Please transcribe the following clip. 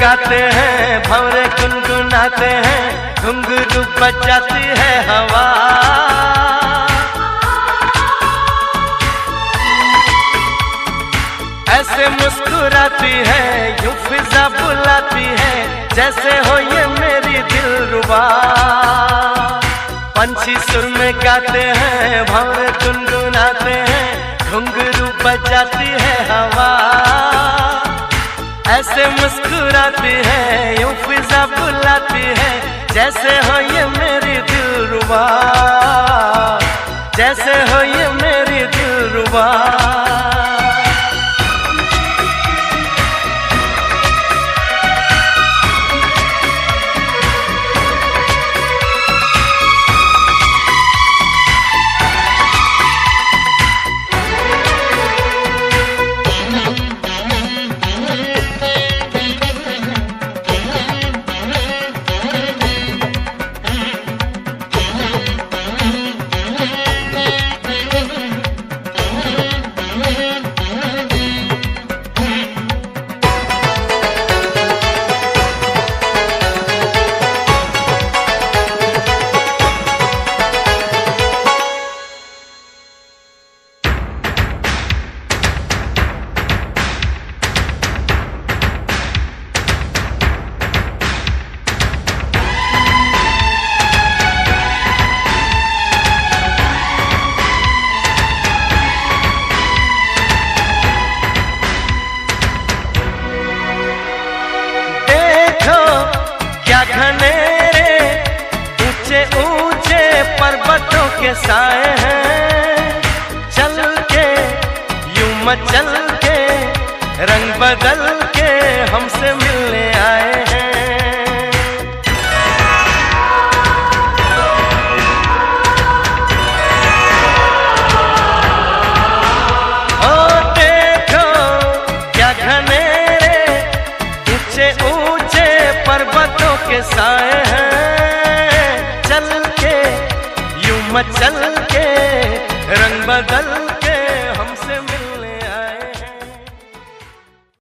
गाते हैं, भंवरे गुनगुनाते हैं, घुंघरू बजाती है हवा। ऐसे मुस्कुराती है, यूं फिजा बुलाती है, जैसे हो ये मेरी दिलरुबा। पंछी सुर में गाते हैं, भंवरे गुनगुनाते हैं, घुंघरू बजाती है हवा। ऐसे मुस्कुराती है, यूं फिजा बुलाती है, जैसे हो ये मेरी दिलरुबा, जैसे हो ये मेरी दिलरुबा। घनेरे ऊंचे ऊंचे पर्वतों के साए हैं, चल के यूं मचल के रंग बदल के हमसे मिलने आए हैं। ओ देखो क्या घनेरे ऊंचे ऊंचे पर्वतों के साए हैं, चल के यूं मचल के रंग बदल के हमसे मिल